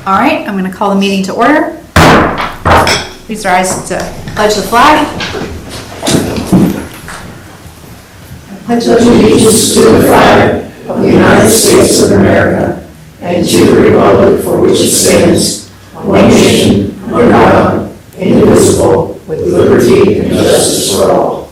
All right, I'm going to call the meeting to order. Please rise to pledge the flag. I pledge allegiance to the flag of the United States of America and to the republic for which it stands, one nation, under God, indivisible, with liberty and justice for all.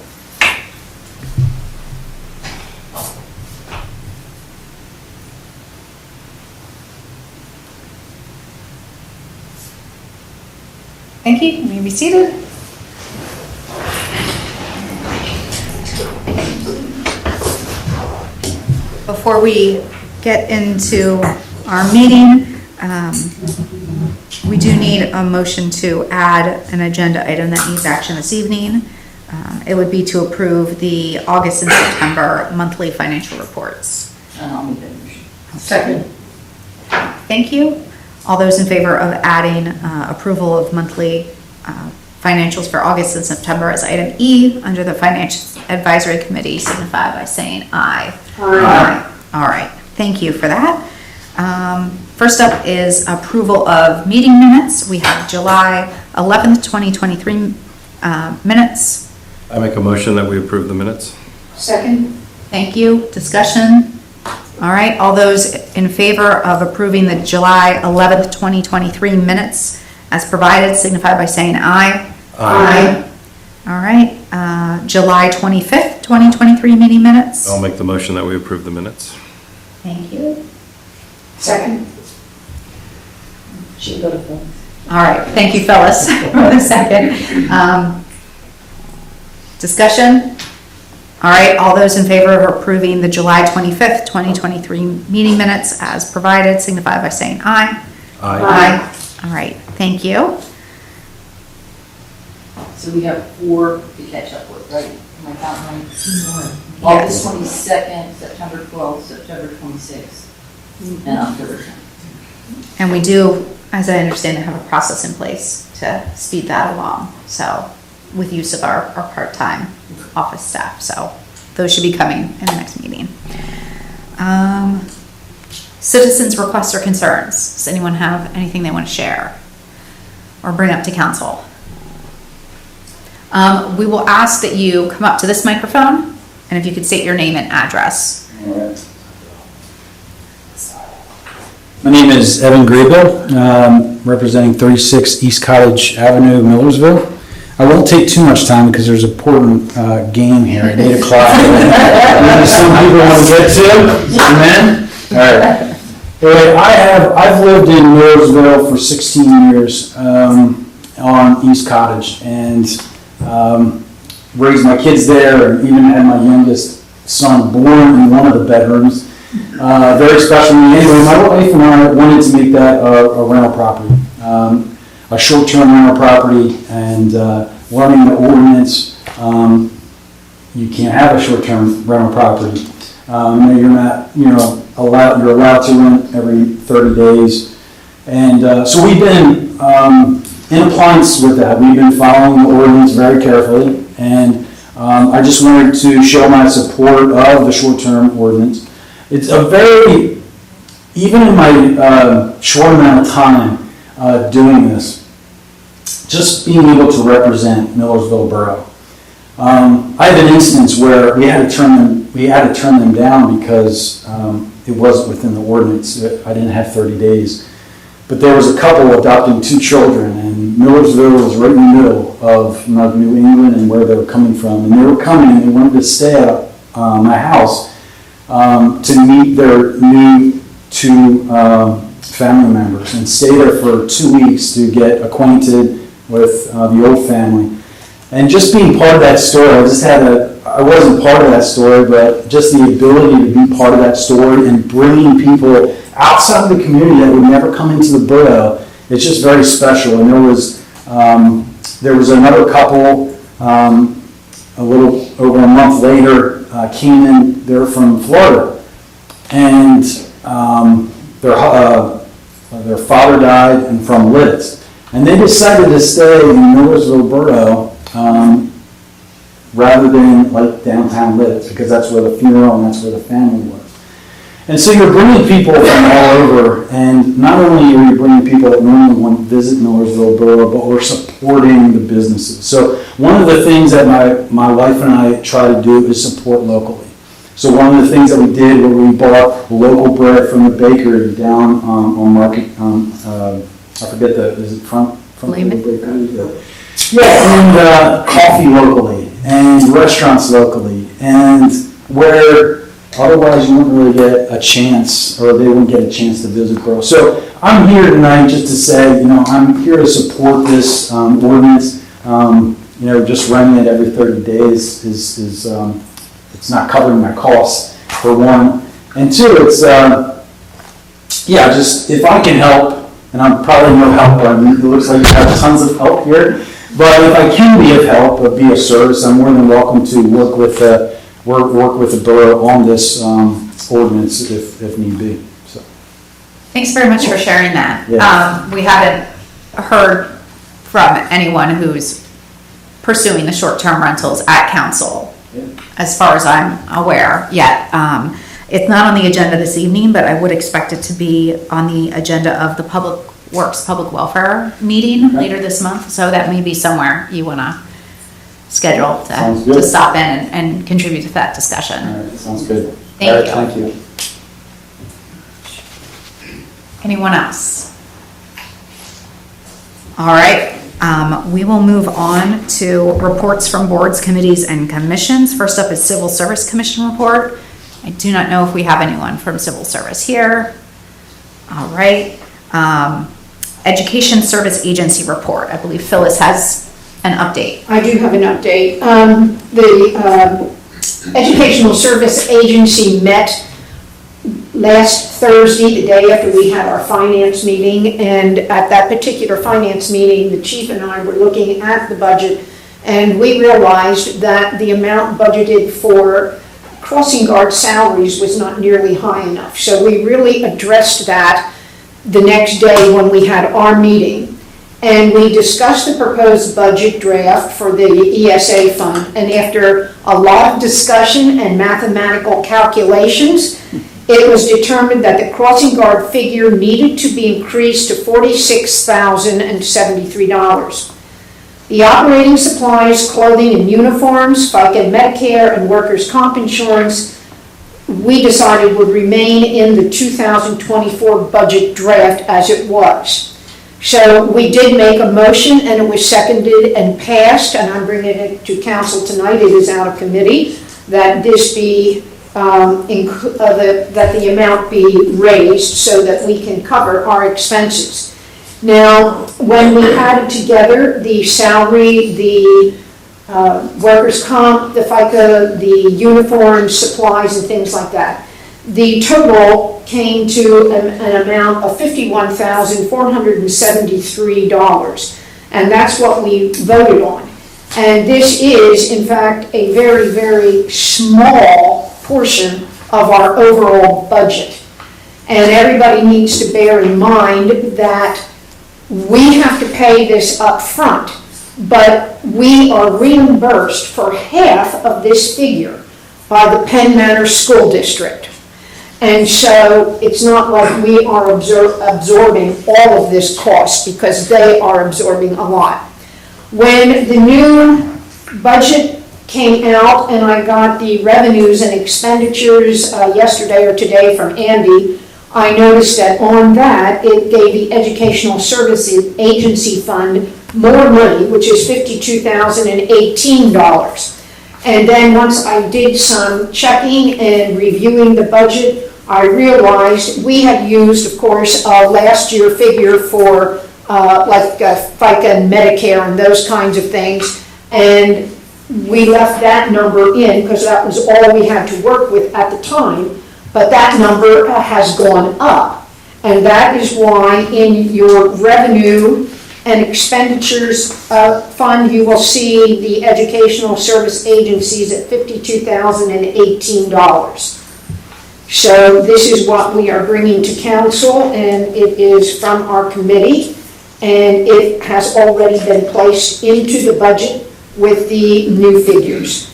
Thank you. You may be seated. Before we get into our meeting, we do need a motion to add an agenda item that needs action this evening. It would be to approve the August and September monthly financial reports. I'll make that motion. Second. Thank you. All those in favor of adding approval of monthly financials for August and September as item E under the Finance Advisory Committee signify by saying aye. Aye. All right, thank you for that. First up is approval of meeting minutes. We have July 11th, 2023 minutes. I make a motion that we approve the minutes. Second. Thank you. Discussion? All right, all those in favor of approving the July 11th, 2023 minutes as provided signify by saying aye. Aye. All right, July 25th, 2023 meeting minutes. I'll make the motion that we approve the minutes. Thank you. Second. She got a phone. All right, thank you, Phyllis, for the second. Discussion? All right, all those in favor of approving the July 25th, 2023 meeting minutes as provided signify by saying aye. Aye. All right, thank you. So we have 4 to catch up with, right? Am I counting right? Yes. August 22nd, September 12th, September 26th, and October 10th. And we do, as I understand it, have a process in place to speed that along. So with use of our part-time office staff. So those should be coming in the next meeting. Citizens' requests or concerns. Does anyone have anything they want to share or bring up to council? We will ask that you come up to this microphone and if you could state your name and address. All right. My name is Evan Grable, representing 36 East Cottage Avenue, Millersville. I won't take too much time because there's an important game here at 8 o'clock. Some people want to get to. Amen? All right. Anyway, I've lived in Millersville for 16 years on East Cottage and raised my kids there and even had my youngest son born in one of the bedrooms. Very special to me. Anyway, my wife and I wanted to make that a rental property. A short-term rental property, and learning the ordinance, you can't have a short-term rental property. You're not, you're allowed to rent every 30 days. And so we've been in appliance with that. We've been following the ordinance very carefully, and I just wanted to show my support of the short-term ordinance. It's a very, even in my short amount of time doing this, just being able to represent Millersville Borough. I have an instance where we had to turn them down because it wasn't within the ordinance. I didn't have 30 days. But there was a couple adopting 2 children, and Millersville was right in the middle of New England and where they were coming from. And they were coming and they wanted to stay at my house to meet their new 2 family members and stay there for 2 weeks to get acquainted with the old family. And just being part of that story, I wasn't part of that story, but just the ability to be part of that story and bringing people outside of the community that would never come into the borough, it's just very special. And there was another couple a little over a month later came in. They're from Florida, and their father died and from Lids. And they decided to stay in Millersville Borough rather than like downtown Lids, because that's where the funeral and that's where the family was. And so you're bringing people from all over, and not only are you bringing people that normally want to visit Millersville Borough, but we're supporting the businesses. So one of the things that my wife and I try to do is support locally. So one of the things that we did was we bought local bread from the bakery down on Market, I forget is it from Lehman? Yeah, and coffee locally, and restaurants locally, and where otherwise you wouldn't really get a chance, or they wouldn't get a chance to visit Borough. So I'm here tonight just to say, I'm here to support this ordinance. Just running it every 30 days is it's not covering my costs, for one. And two, it's, just if I can help, and I'm probably no help, but it looks like you have tons of help here. But if I can be of help, or be of service, I'm more than welcome to work with the borough on this ordinance if need be. So. Thanks very much for sharing that. Yeah. We haven't heard from anyone who's pursuing the short-term rentals at council, as far as I'm aware, yet. It's not on the agenda this evening, but I would expect it to be on the agenda of the Public Works, Public Welfare meeting later this month, so that may be somewhere you want to schedule to stop in and contribute to that discussion. All right, sounds good. Thank you. Thank you. Anyone else? All right, we will move on to reports from boards, committees, and commissions. First up is Civil Service Commission report. I do not know if we have anyone from Civil Service here. All right. Education Service Agency report. I believe Phyllis has an update. I do have an update. The Educational Service Agency met last Thursday, the day after we had our finance meeting, and at that particular finance meeting, the chief and I were looking at the budget, and we realized that the amount budgeted for crossing guard salaries was not nearly high enough. So we really addressed that the next day when we had our meeting. And we discussed the proposed budget draft for the ESA fund. And after a lot of discussion and mathematical calculations, it was determined that the crossing guard figure needed to be increased to $46,073. The operating supplies, clothing and uniforms, FICA, Medicare, and workers' comp insurance, we decided would remain in the 2024 budget draft as it was. So we did make a motion, and it was seconded and passed, and I'm bringing it to council tonight. It is out of committee, that this be, that the amount be raised so that we can cover our expenses. Now, when we added together the salary, the workers' comp, the FICA, the uniforms, supplies, and things like that, the total came to an amount of $51,473, and that's what we voted on. And this is, in fact, a very, very small portion of our overall budget. And everybody needs to bear in mind that we have to pay this up front, but we are reimbursed for half of this figure by the Penn Manor School District. And so it's not like we are absorbing all of this cost, because they are absorbing a lot. When the new budget came out and I got the revenues and expenditures yesterday or today from Andy, I noticed that on that, it gave the Educational Services Agency Fund more money, which is $52,018. And then once I did some checking and reviewing the budget, I realized we had used, of course, a last year figure for FICA and Medicare and those kinds of things. And we left that number in because that was all we had to work with at the time. But that number has gone up. And that is why in your revenue and expenditures fund, you will see the Educational Service Agencies at $52,018. So this is what we are bringing to council, and it is from our committee, and it has already been placed into the budget with the new figures.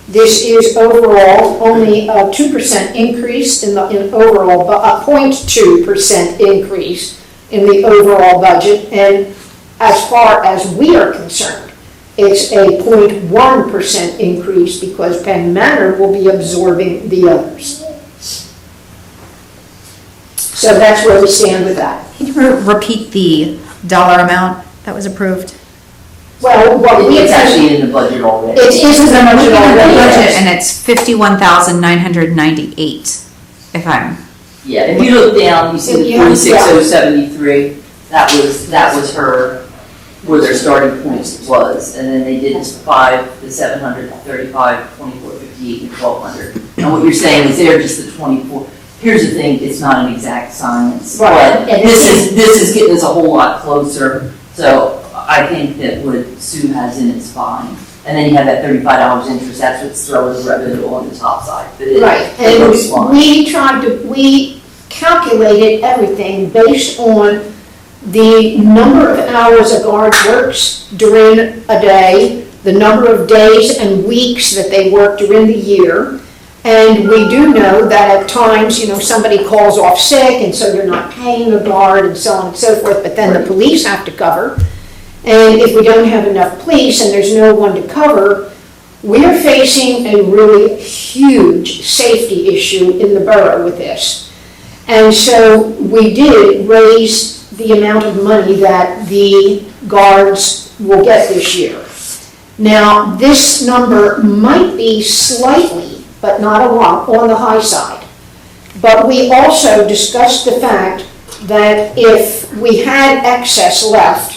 This is overall only a 2% increase in overall, a 0.2% increase in the overall budget. And as far as we are concerned, it's a 0.1% increase because Penn Manor will be absorbing the others. So that's where we stand with that. Can you repeat the dollar amount that was approved? Well, what we It's actually in the budget already. It is in the budget already. Budget, and it's 51,998, if I'm, Yeah, if you look down, you see the Yeah. 46,073, that was her, where their starting point was. And then they did the 5, the 700, the 35, 2458, and 1200. And what you're saying is they're just the 24. Here's the thing, it's not an exact science. Right. But this is getting us a whole lot closer. So I think that what Sue has in is fine. And then you have that $35 interest, that's what's throwing the revenue on the top side. But Right, it looks fine. and we calculated everything based on the number of hours a guard works during a day, the number of days and weeks that they work during the year. And we do know that at times, somebody calls off sick and so you're not paying a guard and so on and so forth, but then the police have to cover. And if we don't have enough police and there's no one to cover, we're facing a really huge safety issue in the borough with this. And so we did raise the amount of money that the guards will get this year. Now, this number might be slightly, but not a lot, on the high side. But we also discussed the fact that if we had excess left,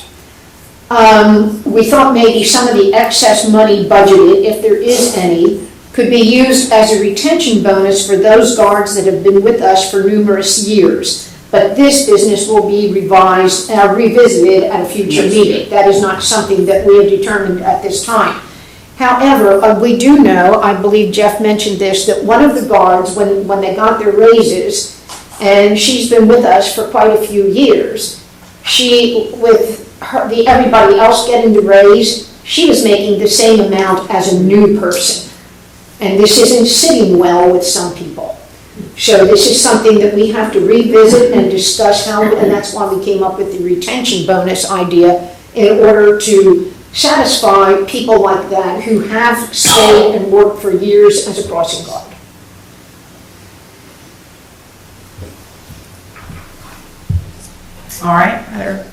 we thought maybe some of the excess money budgeted, if there is any, could be used as a retention bonus for those guards that have been with us for numerous years. But this business will be revisited at a future meeting. That is not something that we have determined at this time. However, we do know, I believe Jeff mentioned this, that one of the guards, when they got their raises, and she's been with us for quite a few years, everybody else getting the raise, she was making the same amount as a new person. And this isn't sitting well with some people. So this is something that we have to revisit and discuss and that's why we came up with the retention bonus idea in order to satisfy people like that who have stayed and worked for years as a crossing guard. all right,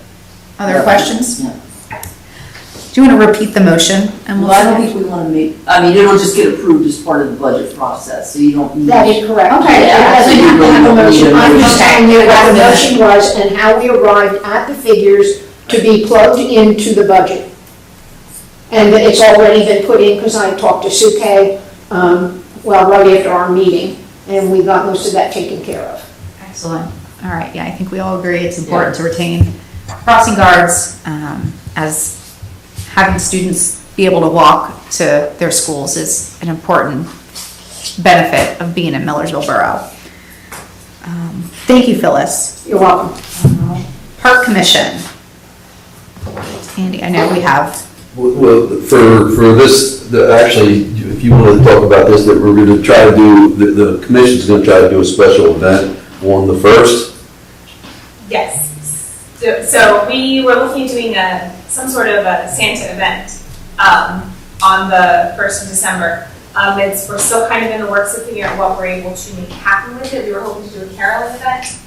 other questions? Yeah. Do you want to repeat the motion? And Well, I don't think we want to it'll just get approved as part of the budget process, so you don't need. That is correct. Okay. It doesn't have to have a motion. I'm just telling you what the Okay. motion was and how we arrived at the figures to be plugged into the budget. And it's already been put in because I talked to Sue Kay, right after our meeting, and we got most of that taken care of. Excellent. All right, yeah, I think we all agree it's important to retain crossing guards as having students be able to walk to their schools is an important benefit of being in Millersville Borough. Thank you, Phyllis. You're welcome. Park Commission. Andy, I know we have, Well, for this, actually, if you want to talk about this, that we're going to try to do, the commission's going to try to do a special event on the 1st. Yes. So we were looking at doing some sort of a Santa event on the 1st of December. We're still kind of in the works of figuring out what we're able to make happen with it. We were hoping to do a caroling event.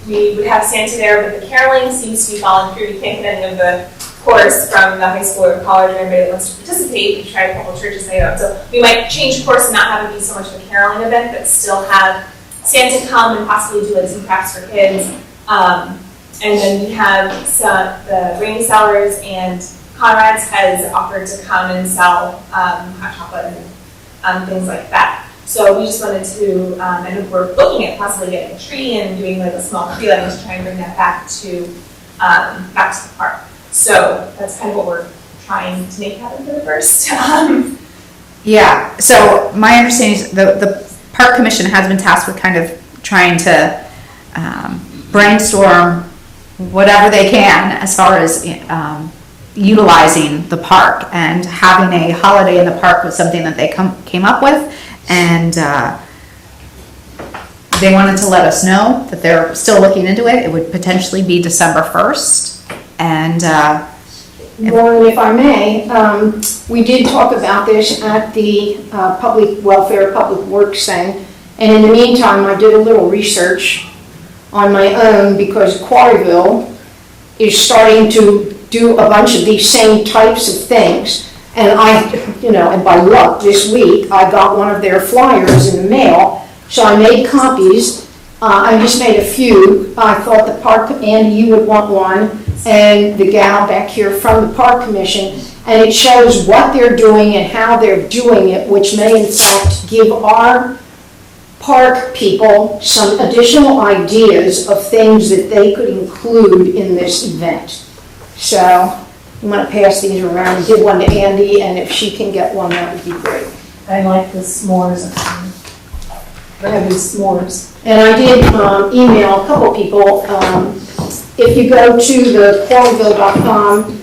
We would have Santa there, but the caroling seems to be falling through. We can't get any of the course from the high school or college or anybody that wants to participate. We tried a couple of churches later on. So we might change course and not have it be so much of a caroling event, but still have Santa come and possibly do like some crafts for kids. And then we have the Rainy Sellers and Conrad's has offered to come and sell hot chocolate and things like that. So we just wanted to, and we're looking at possibly getting a tree and doing like a small tree lighting to try and bring that back to the park. So that's kind of what we're trying to make happen for the first. yeah, so my understanding is the Park Commission has been tasked with kind of trying to brainstorm whatever they can as far as utilizing the park, and having a holiday in the park was something that they came up with, and they wanted to let us know that they're still looking into it. It would potentially be December 1st, and Lauren, if I may, we did talk about this at the Public Welfare, Public Works thing, and in the meantime, I did a little research on my own because Quarryville is starting to do a bunch of these same types of things. And and by luck, this week, I got one of their flyers in the mail, so I made copies. I just made a few. I thought the park, Andy, you would want one, and the gal back here from the Park Commission, and it shows what they're doing and how they're doing it, which may in fact give our park people some additional ideas of things that they could include in this event. So I'm going to pass these around and give one to Andy, and if she can get one, that would be great. I like the s'mores. I have these s'mores. And I did email a couple people. If you go to the quarryville.com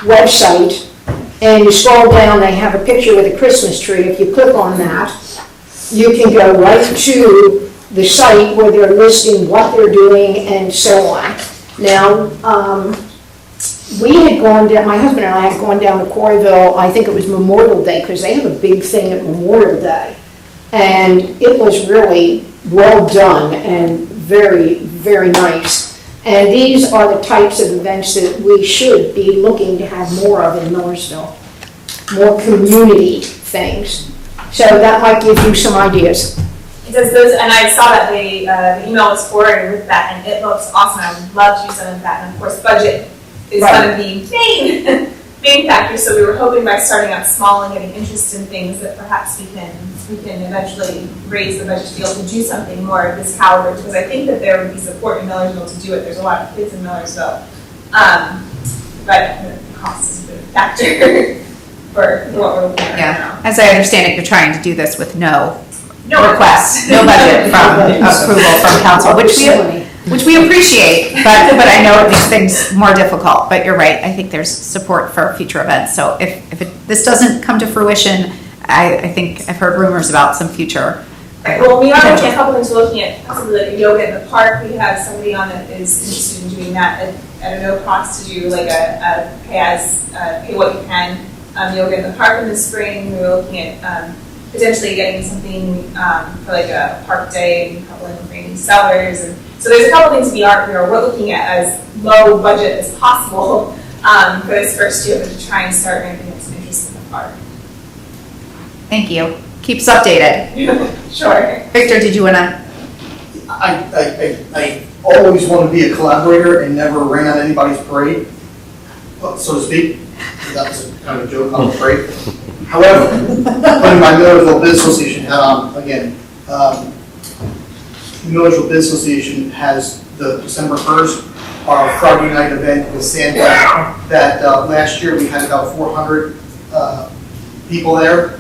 website and you scroll down, they have a picture with a Christmas tree. If you click on that, you can go right to the site where they're listing what they're doing and so on. Now, we had gone down, my husband and I had gone down to Quarryville, I think it was Memorial Day, because they have a big thing at Memorial Day. And it was really well done and very, very nice. And these are the types of events that we should be looking to have more of in Millersville. More community things. So that might give you some ideas. It does those, and I saw that the email was forwarded with that, and it looks awesome. I would love to do some of that, and of course, budget is Right. one of the main factors. So we were hoping by starting out small and getting interest in things that perhaps we can eventually raise the budget to be able to do something more of this caliber. Because I think that there would be support in Millersville to do it. There's a lot of kids in Millersville, but the cost is a bit of a factor for what we're looking at right now. as I understand it, you're trying to do this with no No request, no budget from approval from council, which we appreciate, but I know it makes things more difficult. But you're right, I think there's support for future events. So if this doesn't come to fruition, I think I've heard rumors about some future. Right, well, we are looking at a couple things. We're looking at possibly like a yoga in the park. We have somebody on that is interested in doing that at a no cost to do like a pay what you can yoga in the park in the spring. We were looking at potentially getting something for like a park day and coupling with Rainy Cellars. And so there's a couple things we're looking at as low budget as possible for this first year, but to try and start ramping up some interest in the park. Thank you. Keep us updated. Sure. Victor, did you want to? I always want to be a collaborator and never rain on anybody's parade, so to speak. That was a kind of a joke on the parade. However, putting my Millersville Business Association hat on again, Millersville Business Association has the December 1st, our Friday night event with Santa. That last year we had about 400 people there.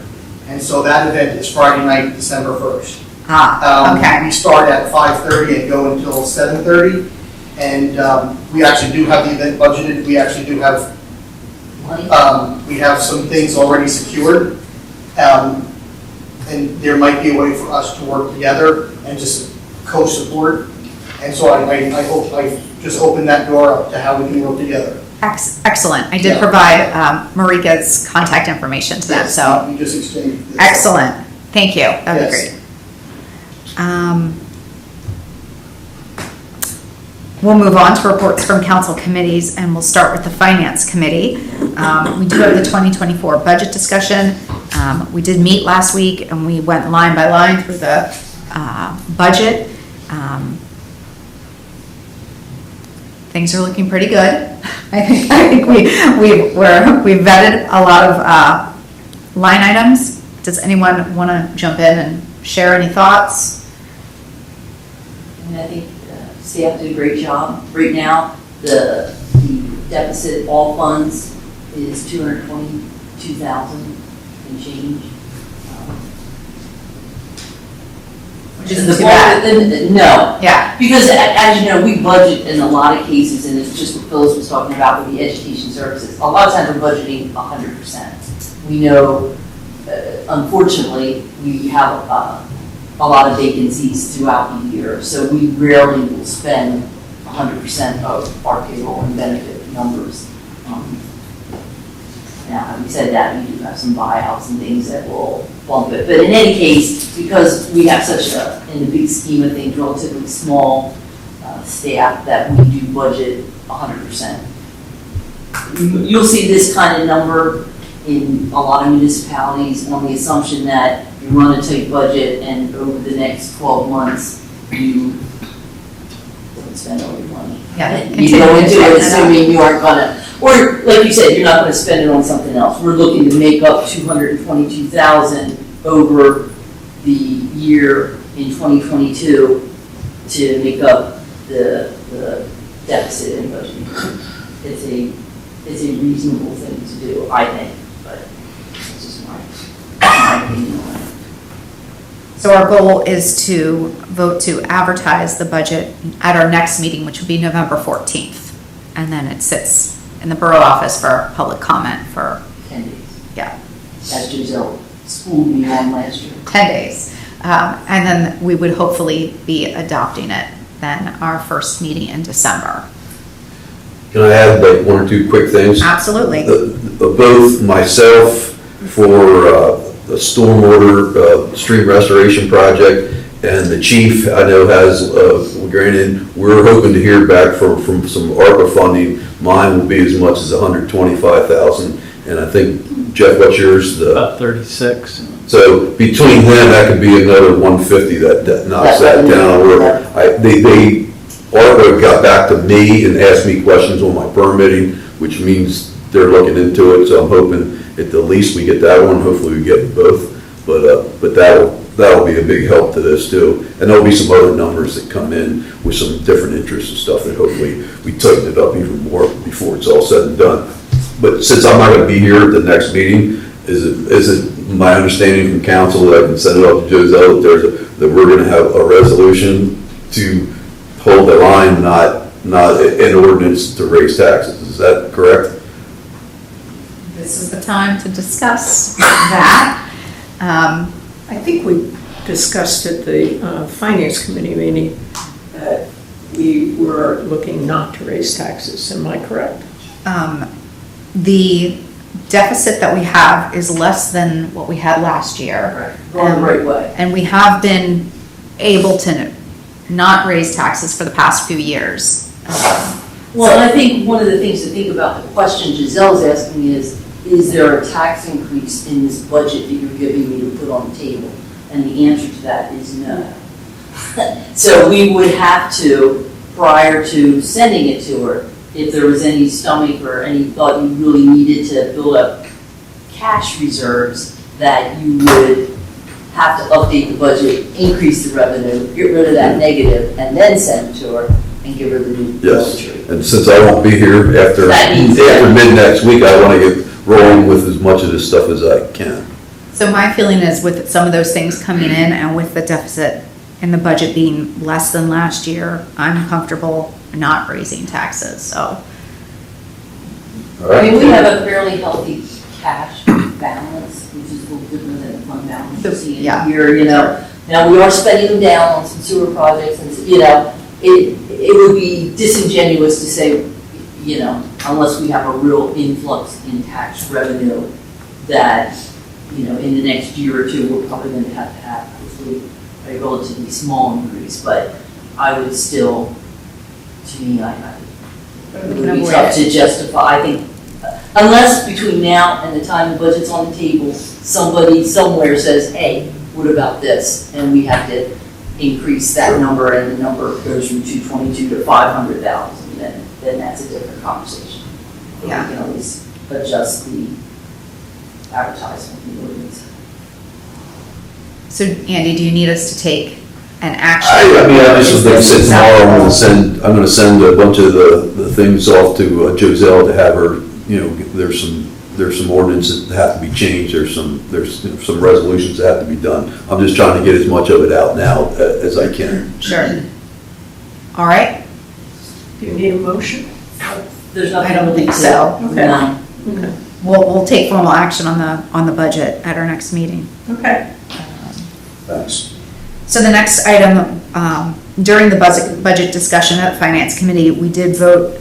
And so that event is Friday night, December 1st. Okay. We start at 5:30 and go until 7:30. And we actually do have the event budgeted. We actually do have, we have some things already secured. And there might be a way for us to work together and just co-support. And so I hope I just opened that door up to how we can work together. Excellent. I did provide Marika's contact information to them, Yes, so. we just exchanged this. Excellent. Thank you. That would be Yes. great. We'll move on to reports from council committees, and we'll start with the Finance Committee. We do have the 2024 budget discussion. We did meet last week, and we went line by line through the budget. Things are looking pretty good. I think we vetted a lot of line items. Does anyone want to jump in and share any thoughts? And I think staff did a great job. Right now, the deficit, all funds, is $222,000 and change. which isn't too bad. No, Yeah, because as you know, we budget in a lot of cases, and it's just what Phyllis was talking about with the education services. A lot of times we're budgeting 100%. We know, unfortunately, we have a lot of vacancies throughout the year, so we rarely will spend 100% of our payroll and benefit numbers. Now, having said that, we do have some buyouts and things that will bump it. But in any case, because we have such a, in the big scheme of things, relatively small staff, that we do budget 100%. You'll see this kind of number in a lot of municipalities on the assumption that you run a tight budget and over the next 12 months, you don't spend all your money. yeah. You go into it assuming you aren't gonna, or like you said, you're not gonna spend it on something else. We're looking to make up 222,000 over the year in 2022 to make up the deficit in budgeting. It's a reasonable thing to do, I think, but it's just my opinion on it. So our goal is to vote to advertise the budget at our next meeting, which will be November 14th. And then it sits in the borough office for public comment for, 10 days, yeah, as Giselle schooled me on last year. 10 days. And then we would hopefully be adopting it then our first meeting in December. Can I add like one or two quick things? Absolutely. Both myself for the stormwater stream restoration project and the chief, I know has, granted, we're hoping to hear back from some ARPA funding. Mine will be as much as 125,000. And I think, Jeff, what's yours? About 36. So between them, that could be another 150 that knocks that down. They ARPA got back to me and asked me questions on my permitting, which means they're looking into it, so I'm hoping at the least we get that one, hopefully we get both, but that'll be a big help to this too. And there'll be some other numbers that come in with some different interests and stuff that hopefully we tighten it up even more before it's all said and done. But since I'm not gonna be here at the next meeting, is it my understanding from council that I can send it up to Giselle that we're gonna have a resolution to hold the line, not an ordinance to raise taxes, is that correct? This is the time to discuss that. I think we discussed at the finance committee meeting that we were looking not to raise taxes, am I correct? The deficit that we have is less than what we had last year. Going the right way. And we have been able to not raise taxes for the past few years. Well, and I think one of the things to think about, the question Giselle's asking is there a tax increase in this budget that you're giving me to put on the table? And the answer to that is no. So we would have to, prior to sending it to her, if there was any stomach or any thought you really needed to build up cash reserves, that you would have to update the budget, increase the revenue, get rid of that negative, and then send it to her and give her the new Yes, budget. and since I won't be here after mid next week, I want to get rolling with as much of this stuff as I can. So my feeling is with some of those things coming in and with the deficit in the budget being less than last year, I'm comfortable not raising taxes, so. All I mean, we right? have a fairly healthy cash balance, which is a little different than the fund balance you see Yeah. in here, you know. Now, we are spending them down on some sewer projects and, you know, it would be disingenuous to say, you know, unless we have a real influx in tax revenue that, you know, in the next year or two, we're probably going to have hopefully a relatively small increase, but I would still, to me, I it would be tough to justify. I think, unless between now and the time the budget's on the table, somebody somewhere says, hey, what about this? And we have to increase that number, and the number goes from 222 to 500,000, then that's a different conversation. Yeah. We can always adjust the advertisement, the ordinance. So Andy, do you need us to take an action? I mean, I just was gonna say tomorrow, I'm gonna send a bunch of the things off to Giselle to have her, you know, there's some there's some ordinances that have to be changed, there's some resolutions that have to be done. I'm just trying to get as much of it out now as I can. Sure. All right, Do you need a motion? There's nothing. I don't think so. Okay. No. Okay. We'll take formal action on the budget at our next meeting. Okay. Thanks. So the next item, during the budget discussion at the Finance Committee, we did vote,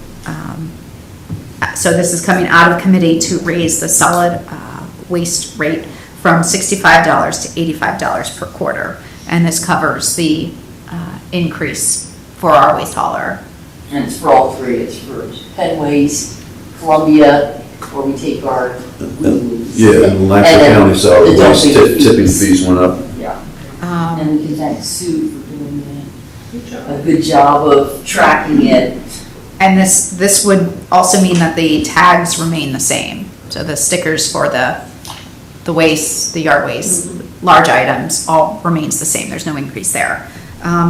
so this is coming out of committee, to raise the solid waste rate from $65 to $85 per quarter. And this covers the increase for our waste hauler. And it's for all three, it's for Penn Waste, Columbia, where we take our. Yeah, in Lancaster County, so the dumping tipping fees. fees went up. Yeah, Um, and we can thank Sue for doing a good job of tracking it. And this would also mean that the tags remain the same. So the stickers for the waste, the yard waste, large items, all remains the same. There's no increase there.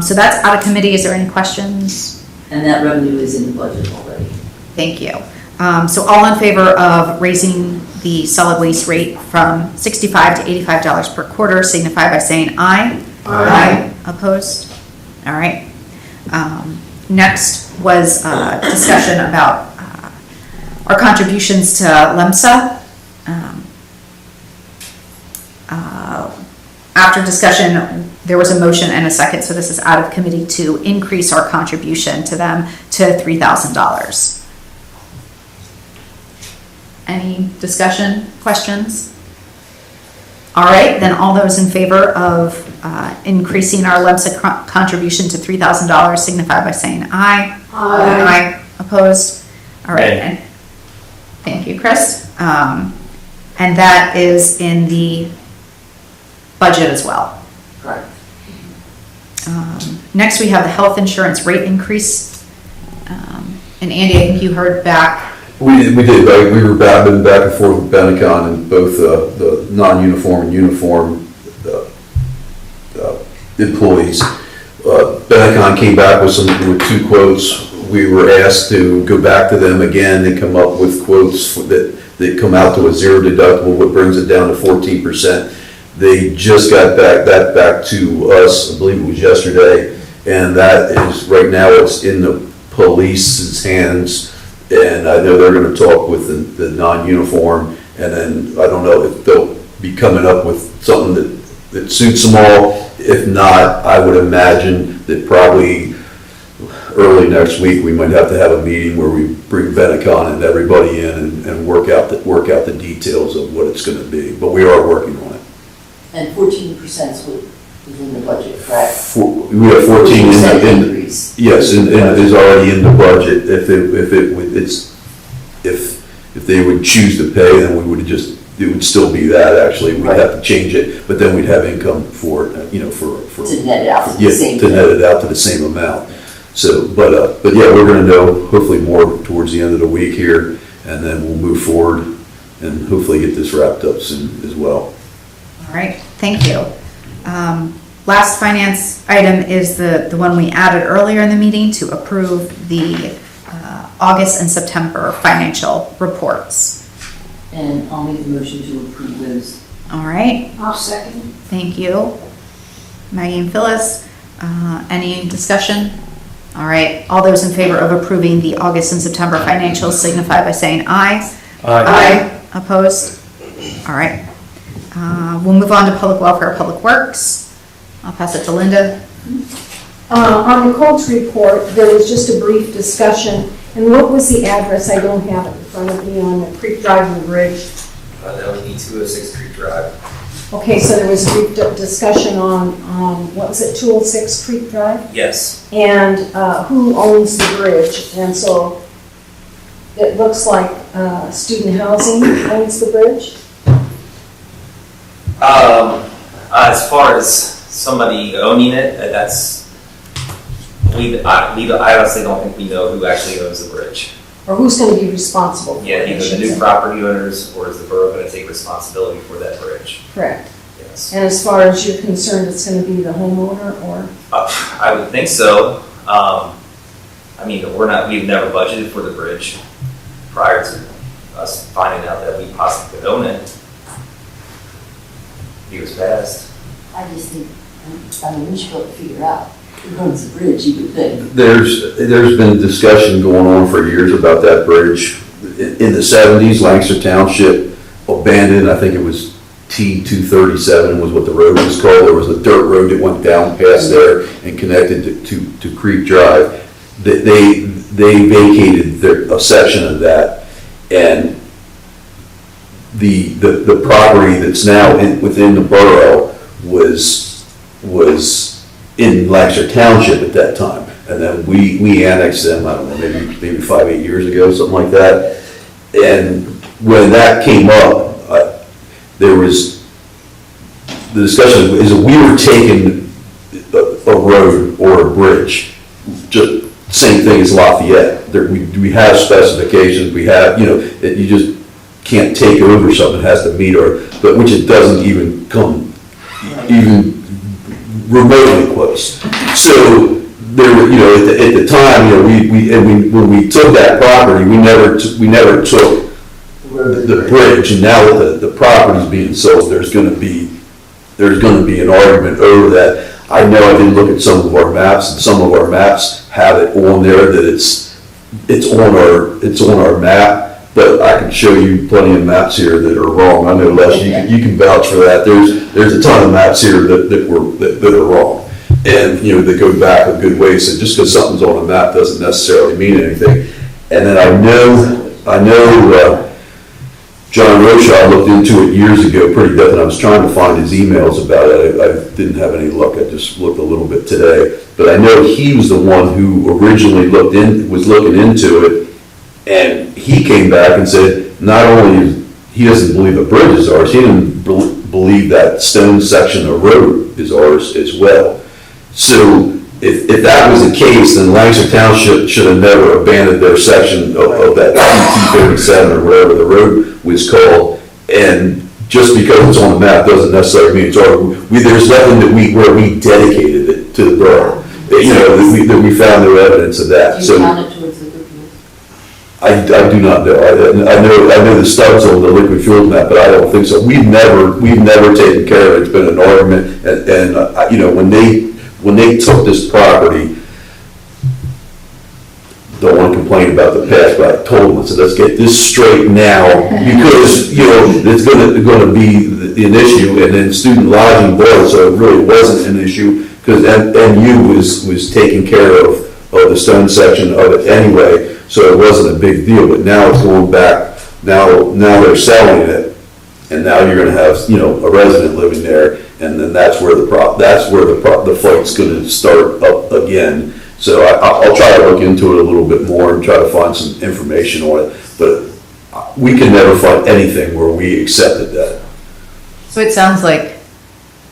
So that's out of committee. Is there any questions? And that revenue is in the budget already. Thank you. So all in favor of raising the solid waste rate from $65 to $85 per quarter, signify by saying aye. Aye. Opposed? All right. Next was discussion about our contributions to LEMSA. After discussion, there was a motion and a second, so this is out of committee, to increase our contribution to them to $3,000. Any discussion, questions? All right, then all those in favor of increasing our LEMSA contribution to $3,000 signify by saying aye. Aye. Opposed? All right. Aye. And thank you, Chris. And that is in the budget as well. Correct. Next, we have the health insurance rate increase. And Andy, I think you heard back. We did, right? We were back and forth with Benecon and both the non-uniform and uniform employees. Benecon came back with two quotes. We were asked to go back to them again and come up with quotes that come out to a zero deductible, what brings it down to 14%. They just got that back to us, I believe it was yesterday, and that is, right now, it's in the police's hands. And I know they're gonna talk with the non-uniform, and then I don't know if they'll be coming up with something that suits them all. If not, I would imagine that probably early next week, we might have to have a meeting where we bring Benecon and everybody in and work out the details of what it's gonna be, but we are working on it. And 14% is in the budget, correct? We have 14 in increase. yes, and it is already in the budget. If they would choose to pay, then it would still be that, actually. We'd have to change it, but then we'd have income for it, for. To net it out to the Yeah, same. to net it out to the same amount. So, but yeah, we're gonna know hopefully more towards the end of the week here, and then we'll move forward and hopefully get this wrapped up soon as well. All right, thank you. Last finance item is the one we added earlier in the meeting, to approve the August and September financial reports. And I'll make the motion to approve those. All right, I'll second. thank you. Maggie and Phyllis, any discussion? All right, all those in favor of approving the August and September financials signify by saying aye. Aye. Opposed? All right. We'll move on to public welfare, public works. I'll pass it to Linda. On the Colts report, there was just a brief discussion, and what was the address? I don't have it in front of me, on the Creek Drive and the Bridge. That would be 206 Creek Drive. Okay, so there was a brief discussion on, what was it, 206 Creek Drive? Yes. And who owns the bridge? And so it looks like student housing owns the bridge? As far as somebody owning it, I honestly don't think we know who actually owns the bridge. Or who's going to be responsible for it? Yeah, I either the should new say. property owners, or is the borough going to take responsibility for that bridge? Correct. Yes. And as far as you're concerned, it's going to be the homeowner, or? I would think so. I mean, we've never budgeted for the bridge prior to us finding out that we possibly could own it. Years past. I just think, I mean, we should be able to figure out who owns the bridge, you would think. There's been discussion going on for years about that bridge. In the 70s, Lancaster Township abandoned, I think it was T-237 was what the road was called. There was a dirt road that went down past there and connected to Creek Drive. They vacated a section of that, and the property that's now within the borough was in Lancaster Township at that time. And then we annexed them, I don't know, maybe 5-8 years ago, something like that. And when that came up, there was, the discussion is that we were taking a road or a bridge, just same thing as Lafayette. We have specifications, we have, you just can't take over something, it has to meet but which it doesn't even come even remotely close. So there were, at the time, when we took that property, we never took the bridge, and now that the property's being sold, there's going to be an argument over that. I know I did look at some of our maps, and some of our maps have it on there that it's on our map, but I can show you plenty of maps here that are wrong. I know, Les, you can vouch for that. There's a ton of maps here that are wrong, and that go back a good way. So just because something's on a map doesn't necessarily mean anything. And then I know. John Rocha looked into it years ago pretty definitely. I was trying to find his emails about it. I didn't have any luck. I just looked a little bit today. But I know he was the one who originally was looking into it, and he came back and said not only he doesn't believe the bridge is ours, he didn't believe that stone section of road is ours as well. So if that was the case, then Lancaster Township should have never abandoned their section of that T-37 or whatever the road was called. And just because it's on the map doesn't necessarily mean it's ours. There's nothing where we dedicated it to the borough. That we found no evidence of that. Do you count it towards liquid fuels? I do not know. I know the stubs on the liquid fuels map, but I don't think so. We've never taken care of it. It's been an argument, and when they took this property, don't want to complain about the past, but I told them, I said, let's get this straight now, because, it's going to be an issue, and then student lodging was, so it really wasn't an issue, because NU was taking care of the stone section of it anyway, so it wasn't a big deal, but now it's going back, now they're selling it, and now you're going to have, a resident living there, and then that's where the fight's going to start up again. So I'll try to look into it a little bit more and try to find some information on it. But we can never find anything where we accepted that. So it sounds like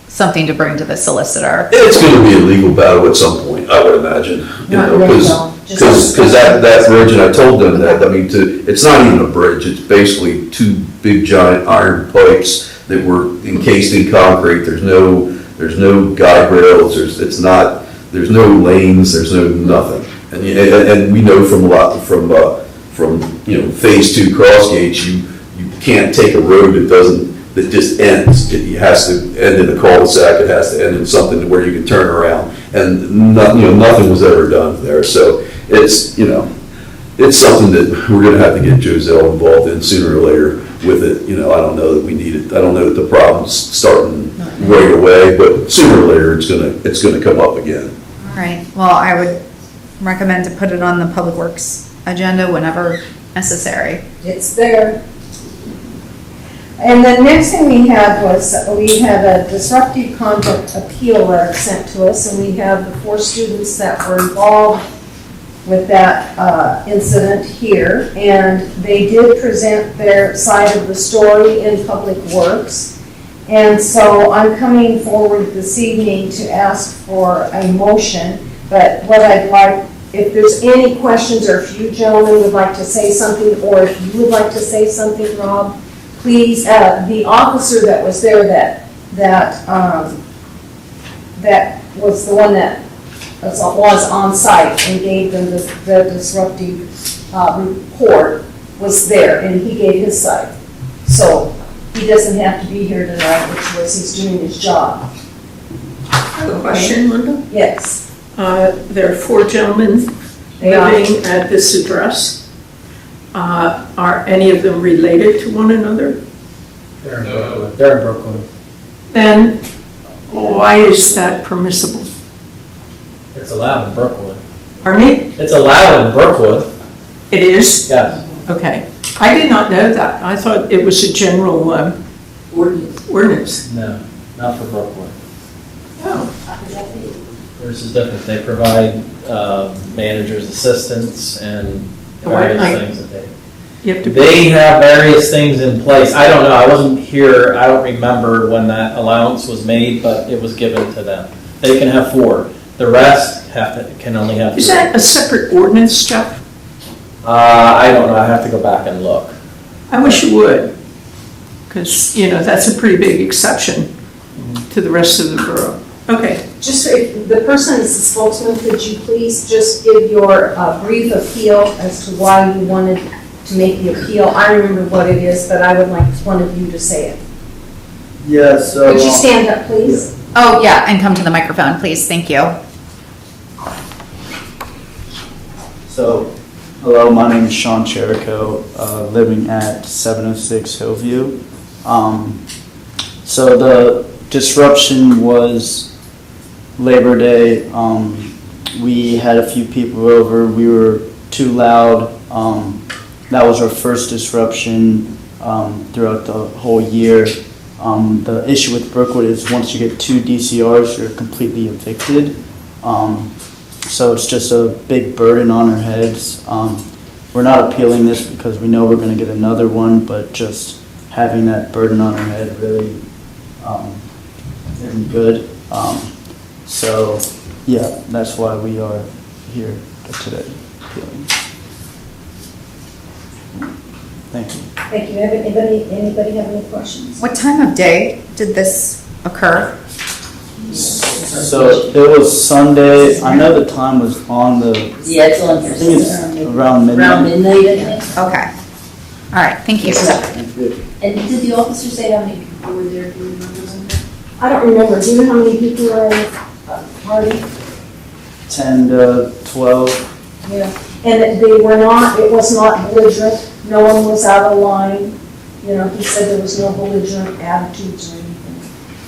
something to bring to the solicitor. It's going to be a legal battle at some point, I would imagine. Because that bridge, and I told them that, it's not even a bridge, it's basically two big giant iron pipes that were encased in concrete. There's no guide rails, there's no lanes, there's no nothing. And we know from phase 2 cross gates, you can't take a road that just ends. It has to end in a cul-de-sac, it has to end in something where you can turn around. And nothing was ever done there. So it's something that we're gonna have to get Joselle involved in sooner or later with it. I don't know that we need it. I don't know that the problem's starting right away, but sooner or later it's gonna come up again. All right, well, I would recommend to put it on the Public Works agenda whenever necessary. It's there. And the next thing we had was, we had a disruptive conduct appeal letter sent to us, and we have the 4 students that were involved with that incident here, and they did present their side of the story in Public Works. And so I'm coming forward this evening to ask for a motion, but what I'd like, if there's any questions, or if you gentlemen would like to say something, or if you would like to say something, Rob, please, the officer that was there that was the one that was on site and gave them the disruptive report. was there, and he gave his side. So he doesn't have to be here tonight, which was he's doing his job. I have a question, Linda. Yes. There are 4 gentlemen They are. living at this address. Are any of them related to one another? They're in Brooklyn. They're in Brooklyn. Then why is that permissible? It's allowed in Brookwood. Pardon me? It's allowed in Brookwood. It is? Yes. Okay. I did not know that. I thought it was a general ordinance. No, not for Brookwood. Oh. This is different. They provide managers assistance and Why- various things that You have to. they have various things in place. I don't know. I wasn't here. I don't remember when that allowance was made, but it was given to them. They can have 4. The rest can only have 3. Is that a separate ordinance, Jeff? I don't know. I have to go back and look. I wish you would, because, that's a pretty big exception to the rest of the borough. Okay. Just, if the person is the spokesman, could you please just give your brief appeal as to why you wanted to make the appeal? I remember what it is, but I would like one of you to say it. Yeah, so. Would you stand up, please? Oh, yeah, and come to the microphone, please. Thank you. So, hello, my name is Sean Cherico, living at 706 Hillview. So the disruption was Labor Day. We had a few people over. We were too loud. That was our first disruption throughout the whole year. The issue with Brookwood is once you get 2 DCRs, you're completely evicted. So it's just a big burden on our heads. We're not appealing this because we know we're going to get another one, but just having that burden on our head really isn't good. So yeah, that's why we are here today appealing. Thank you. Thank you. Anybody have any questions? What time of day did this occur? So it was Sunday. I know the time was on the, Yeah, it's on I here. think it's around midnight. Around midnight, I think. Okay. All right, thank you. Thank you. And did the officer say how many people were there? Do you remember something? I don't remember. Do you know how many people were at the party? 10 to 12. Yeah. And they were not, it was not belligerent. No one was out of line. He said there was no belligerent attitudes or anything.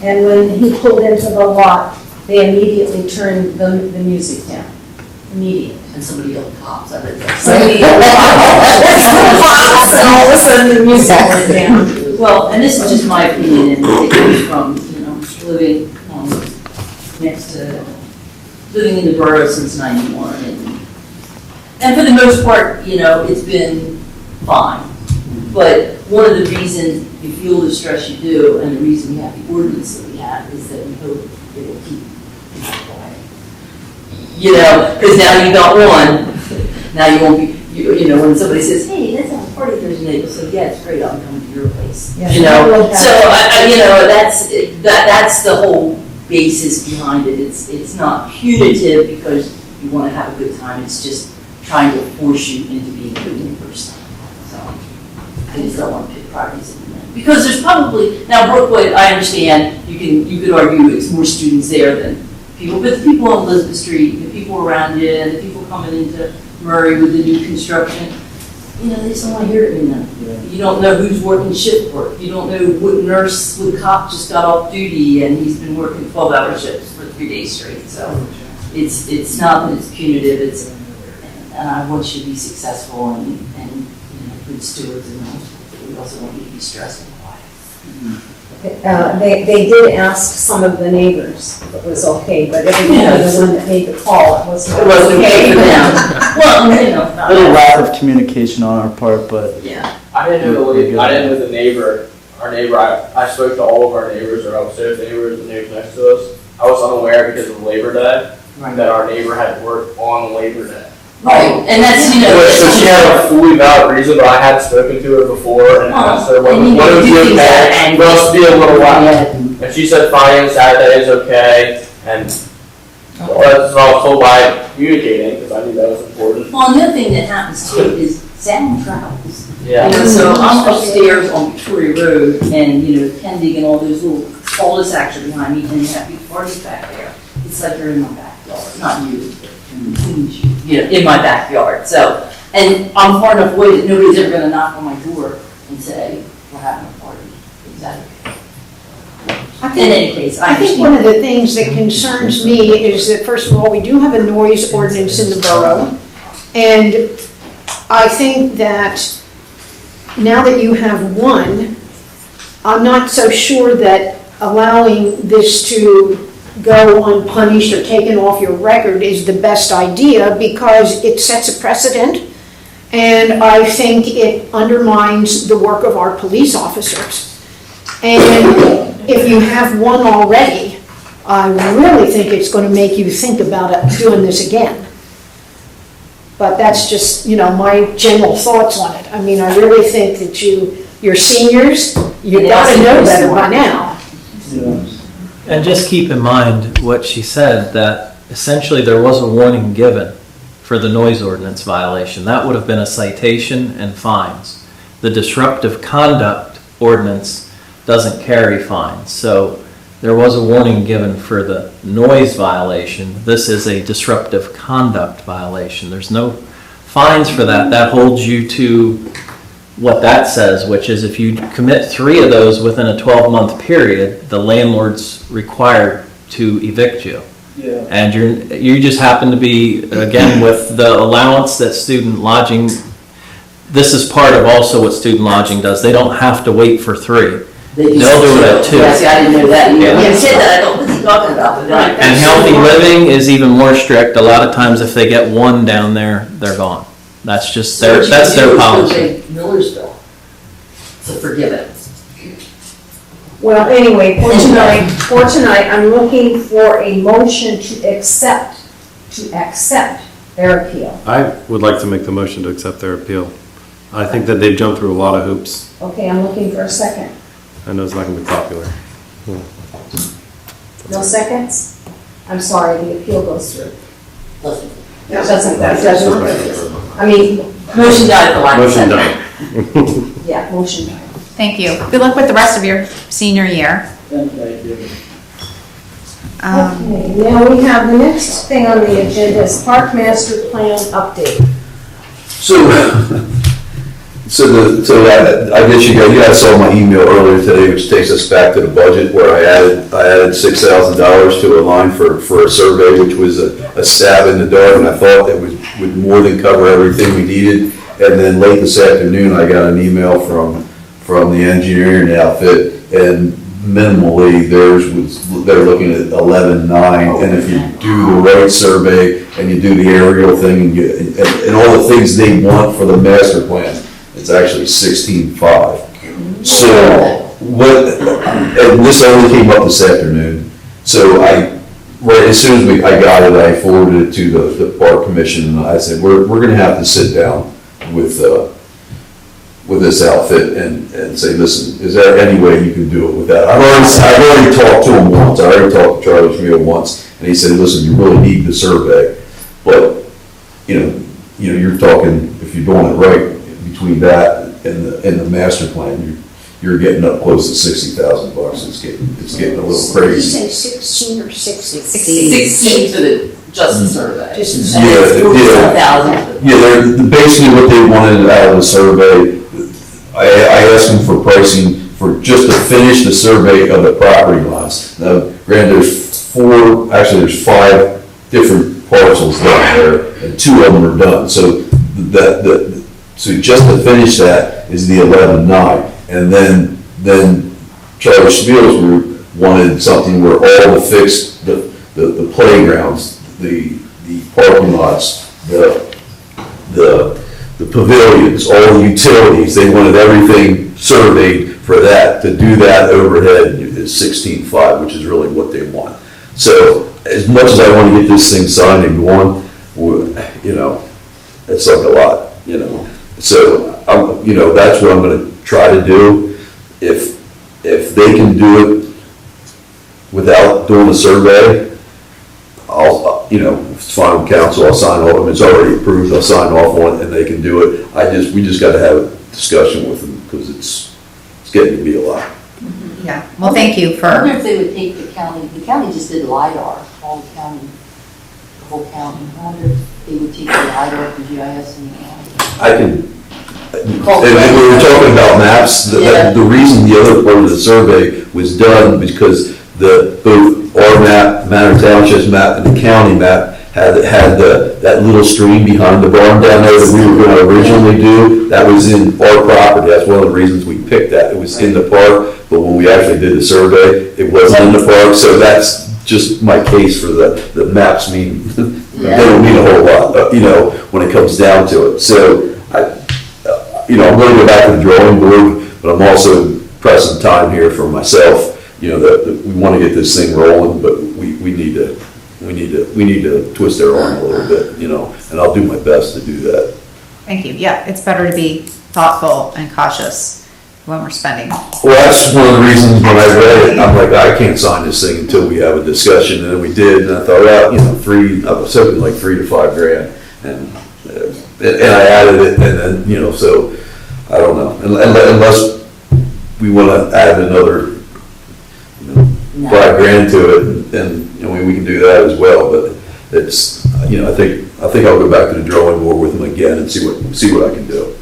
And when he pulled into the lot, they immediately turned the music down. Immediately. And somebody yelled cops. I read that. And all of a sudden the music went down. Well, and this is just my opinion, and it comes from, living living in the borough since '91, and for the most part, it's been fine. But one of the reasons you feel the stress you do, and the reason we have the ordinance that we have, is that we hope it will keep people quiet. Because now you got one, now you won't be. When somebody says, "Hey, let's have a party Thursday night," you'll say, "Yeah, it's great. I'm coming to your place." Yeah. So that's the whole basis behind it. It's not punitive because you want to have a good time. It's just trying to force you into being a good person. So I just don't want to pick parties in that. Because there's probably now Brookwood. I understand you could argue it's more students there than people, but the people on Elizabeth Street, the people around you, and the people coming into Murray with the new construction, they just don't want to hear it anymore. You don't know who's working shift work. You don't know what nurse, what cop just got off duty and he's been working 12-hour shifts for 3 days straight. So it's not that it's punitive. And I want you to be successful and good stewards, and we also want you to be stressed and quiet. They did ask some of the neighbors if it was okay, but every one that made the call, it was not okay for them. Well, A little lack of communication on our part, but yeah. I didn't know the neighbor. Our neighbor, I spoke to all of our neighbors, our upstairs neighbors, the neighbors next to us. I was unaware because of Labor Day that our neighbor had worked on Labor Day. Right, and that's, So she had a fully valid reason, but I had spoken to her before and asked her what and it was you think that okay. angry. Well, it's be a little while. Yeah. And she said Friday and Saturday is okay, and that's all told by communicating, because I knew that was important. Well, another thing that happens too is sound travels. Yeah. You know, so I'm upstairs on Victoria Road and, you know, Pending and all those little cul-de-sacs are behind me and you have big parties back there. It's like you're in my backyard, not you, but you know, in my backyard. So, and I'm far enough away that nobody's ever gonna knock on my door and say, we're having a party. Exactly. In any case, I think one of the things that concerns me is that, first of all, we do have a noise ordinance in the borough. And I think that now that you have one, I'm not so sure that allowing this to go unpunished or taken off your record is the best idea, because it sets a precedent. And I think it undermines the work of our police officers. And if you have one already, I really think it's going to make you think about it, doing this again. But that's just, you know, my general thoughts on it. I mean, I really think that you're seniors, you've got to know better by now. And just keep in mind what she said, that essentially there was a warning given for the noise ordinance violation. That would have been a citation and fines. The disruptive conduct ordinance doesn't carry fines. So there was a warning given for the noise violation. This is a disruptive conduct violation. There's no fines for that. That holds you to what that says, which is if you commit 3 of those within a 12-month period, the landlord's required to evict you. Yeah. And you just happen to be, again, with the allowance that student lodging, this is part of also what student lodging does. They don't have to wait for 3. They'll do it at 2. Yeah, see, I didn't know that. You Yeah. said that, I thought, what's he talking about? But then I- And healthy living is even more strict. A lot of times if they get 1 down there, they're gone. That's just So their, what you that's can do their is go policy. to Millersville to forgive it. Well, anyway, for tonight, I'm looking for a motion to accept their appeal. I would like to make the motion to accept their appeal. I think that they've jumped through a lot of hoops. Okay, I'm looking for a second. I know it's not gonna be popular. No seconds? I'm sorry, the appeal goes through. Listen, I mean, motion died for lack of Motion second. done. yeah, motion died. Thank you. Good luck with the rest of your senior year. Thank you. Okay, now we have the next thing on the agenda is Park Master Plan update. So I guess you guys saw my email earlier today, which takes us back to the budget, where I added $6,000 to a line for a survey, which was a stab in the dark, and I thought it would more than cover everything we needed. And then late this afternoon, I got an email from the engineering outfit, and minimally they're looking at 11.9, and if you do the right survey and you do the aerial thing and all the things they want for the master plan, it's actually 16.5. So and this only came up this afternoon. So right as soon as I got it, I forwarded it to the park commission, and I said, we're gonna have to sit down with this outfit and say, listen, is there any way you can do it with that? I've already talked to him once. I already talked to Charlie Schmiel once, and he said, listen, you really need the survey, but you're talking, if you're doing it right, between that and the master plan, you're getting up close to $60,000. It's getting a little Did you crazy. say 16 or 60? 16 for just the survey. Just the And survey. it's 47,000 for the- Yeah, basically what they wanted out of the survey, I asked them for pricing for just to finish the survey of the property lines. Now, granted, there's 5 different parcels down there, and 2 of them are done. So so just to finish that is the 11.9, and then Charlie Schmiel's group wanted something where all the fixed, the playgrounds, the parking lots, the pavilions, all the utilities, they wanted everything surveyed for that. To do that overhead is 16.5, which is really what they want. So as much as I want to get this thing signed and going, it's like a lot, So, that's what I'm gonna try to do. If they can do it without doing a survey, it's fine with council, I'll sign off, if it's already approved, I'll sign off on it, and they can do it. We just gotta have a discussion with them, because it's getting to be a lot. Yeah, well, thank you I for, wonder if they would take the county just did LiDAR, all the county, the whole county. I wonder if they would take the LiDAR from GIS and, I can, and we were talking about maps, the reason the other part of the survey was done, because both our map, Manor Township's map, and the county map had that little stream behind the barn down there that we were gonna originally do. That was in our property, that's one of the reasons we picked that. It was in the park, but when we actually did the survey, it wasn't in the park, so that's just my case for the maps mean, they don't mean a whole lot, when it comes down to it. So, I'm going to go back to the drawing board, but I'm also pressing time here for myself, that we want to get this thing rolling, but we need to twist their arm a little bit, and I'll do my best to do that. thank you. Yeah, it's better to be thoughtful and cautious when we're spending. Well, that's one of the reasons when I read it, I'm like, I can't sign this thing until we have a discussion, and then we did, and I thought, I was hoping like $3 to $5 grand, and I added it, and then, so, I don't know, unless we want to add another, $5 grand to it, and we can do that as well, but it's, I think I'll go back to the drawing board with them again and see what I can do.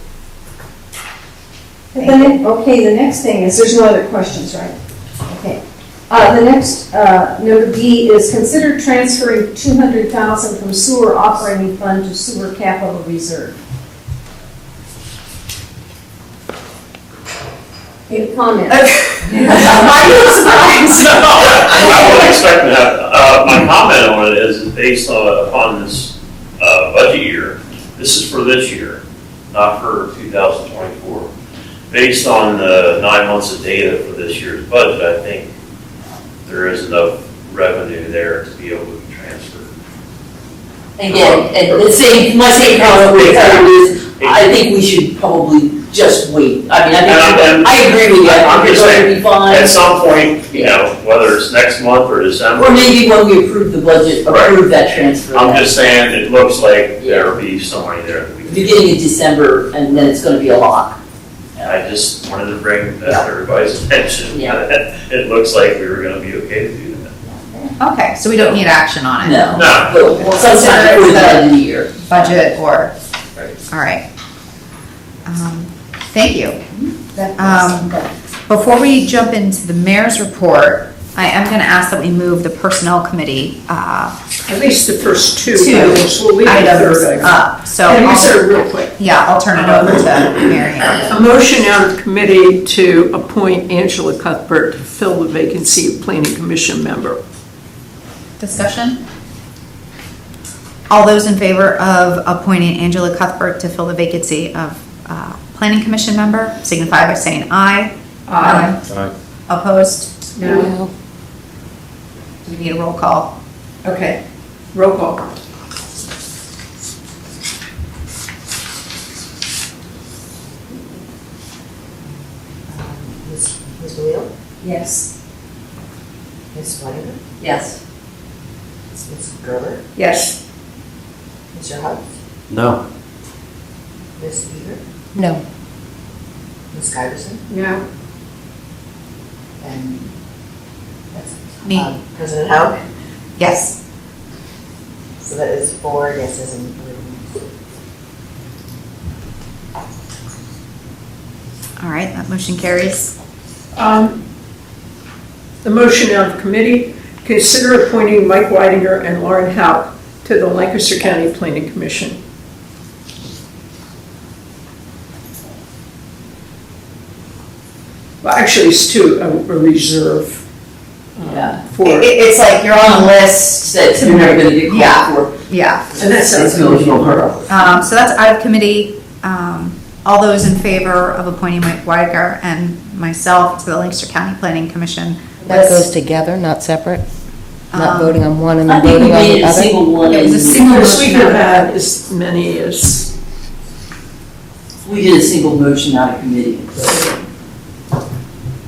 Okay, the next thing is, there's no other questions, right? Okay. The next, number B is consider transferring $200,000 from sewer operating fund to sewer capital reserve. Any comment? I wasn't expecting that. My comment on it is based upon this budget year. This is for this year, not for 2024. Based on the 9 months of data for this year's budget, I think there is enough revenue there to be able to be transferred. Again, and my same comment with her is, I think we should probably just wait. I mean, I agree with you. I think it's going to be fine. At some point, whether it's next month or December. Or maybe when we approve the budget, approve that transfer. I'm just saying, it looks like there'll be some money there that we can. Beginning of December, and then it's going to be a lot. I just wanted to bring that to everybody's attention. It looks like we were going to be okay to do that. Okay, so we don't need action on it? No. No. Well, sometime before the end of the year. Budget or, all right. Thank you. Before we jump into the mayor's report, I am going to ask that we move the personnel committee. At least the first two Two items. We'll leave the items third item. up. So And you I'll- said it real quick. Yeah, I'll turn it over to Mary Ann. A motion out of committee to appoint Angela Cuthbert to fill the vacancy of planning commission member. Discussion? All those in favor of appointing Angela Cuthbert to fill the vacancy of planning commission member, signify by saying aye. Aye. Aye. Opposed? No. Do we need a roll call? Okay, roll call. Ms. Wheel? Yes. Ms. Whitaker? Yes. Ms. Gerber? Yes. Mr. Huff? No. Ms. Beaver? No. Ms. Giverson? No. And that's Me. President Howe? Yes. So that is 4 yeses and 3 All right, that motion carries. The motion out of committee, consider appointing Mike Weidinger and Lauren Howe to the Lancaster County Planning Commission. Well, actually, it's to a reserve. For, It's like you're on a list. That you're never going to get Yeah. called for. Yeah. and that's It's going to be her. So that's out of committee. All those in favor of appointing Mike Weiger and myself to the Lancaster County Planning Commission. That goes together, not separate? Not voting on one and I then think we voting on made it the a other? single one. It was a and single Of course, we motion. could have as many as, We did a single motion out of committee.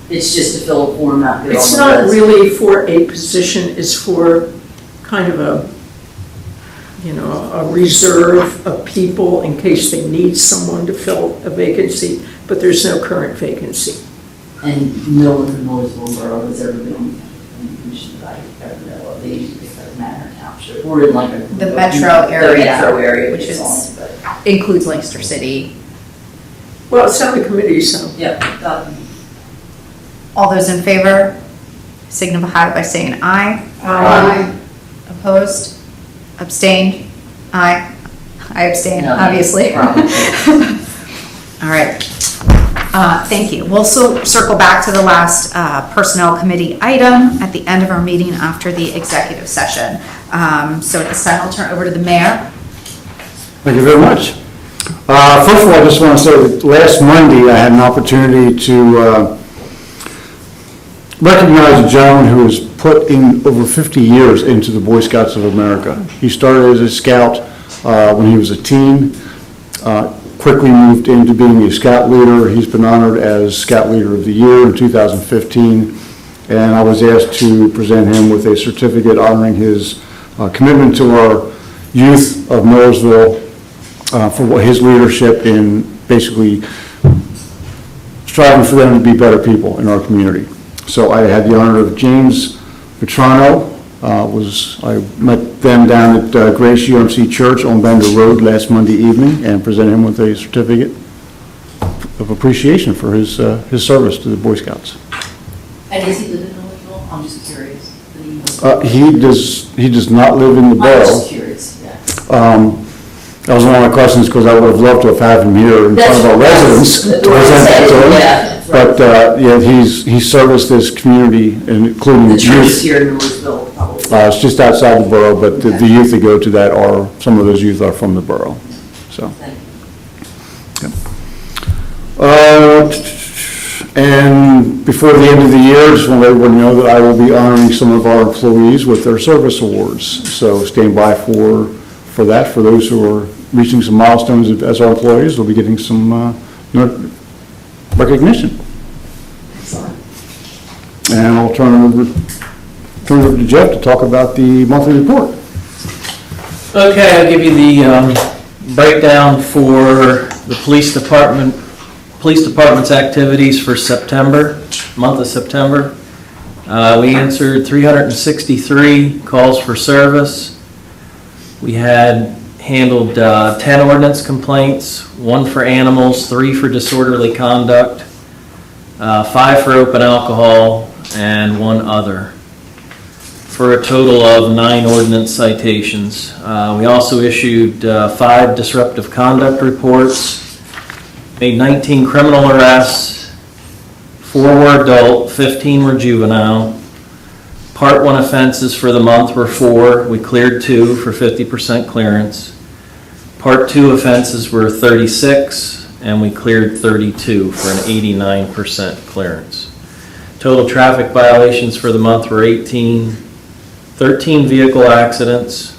It's just to fill a form out there on the it's not list. really for a position, it's for kind of a a reserve of people in case they need someone to fill a vacancy, but there's no current vacancy. And no one from Millersville Borough has ever been on the commission that I ever know of. They usually pick up Manor Township. We're in like The metro area. The metro area, which is is, on, but, includes Lancaster City. Well, it's on the committee, so. yeah. All those in favor signify by saying aye. Aye. Opposed? Abstained? Aye. I abstain, No, obviously. probably. All right. Thank you. We'll circle back to the last Personnel Committee item at the end of our meeting after the executive session. So at this time, I'll turn it over to the mayor. Thank you very much. First of all, I just want to say that last Monday I had an opportunity to recognize a gentleman who has put in over 50 years into the Boy Scouts of America. He started as a scout when he was a teen, quickly moved into being a scout leader. He's been honored as Scout Leader of the Year in 2015, and I was asked to present him with a certificate honoring his commitment to our youth of Millersville for his leadership in basically striving for them to be better people in our community. So I had the honor of James Vetrano. I met them down at Grace UMC Church on Bender Road last Monday evening and presented him with a certificate of appreciation for his service to the Boy Scouts. And does he live in Millersville? I'm just curious. He does not live in the I'm borough. just curious, yeah. That was one of my questions because I would have loved to have had him here in front of our residents to present that to him. Yeah. But yeah, he's serviced this community, including The the church is youth. here in Millersville, probably. It's just outside the borough, but the youth that go to that some of those youth are from the borough, so. Thank you. And before the end of the year, just want to let everyone know that I will be honoring some of our employees with their service awards. So stand by for that. For those who are reaching some milestones as our employees, they'll be getting some recognition. And I'll turn it over to Jeff to talk about the monthly report. Okay, I'll give you the breakdown for the police department's activities for September, month of September. We answered 363 calls for service. We had handled 10 ordinance complaints, 1 for animals, 3 for disorderly conduct, 5 for open alcohol, and 1 other, for a total of 9 ordinance citations. We also issued 5 disruptive conduct reports, made 19 criminal arrests, 4 were adult, 15 were juvenile. Part 1 offenses for the month were 4. We cleared 2 for 50% clearance. Part 2 offenses were 36, and we cleared 32 for an 89% clearance. Total traffic violations for the month were 18, 13 vehicle accidents,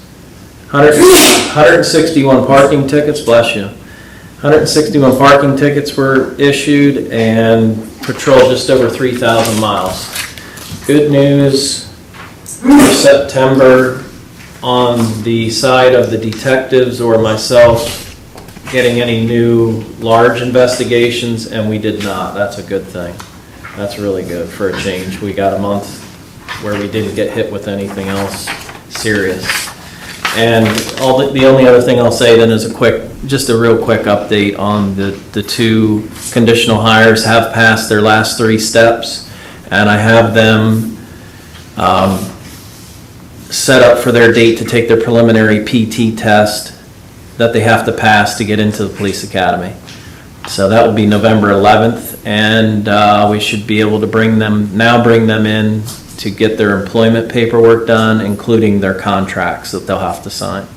161 parking tickets, bless you. 161 parking tickets were issued and patrolled just over 3,000 miles. Good news for September on the side of the detectives or myself getting any new large investigations, and we did not. That's a good thing. That's really good for a change. We got a month where we didn't get hit with anything else serious. And the only other thing I'll say then is just a real quick update on the 2 conditional hires have passed their last 3 steps, and I have them set up for their date to take their preliminary PT test that they have to pass to get into the police academy. So that will be November 11th, and we should be able to bring them in to get their employment paperwork done, including their contracts that they'll have to sign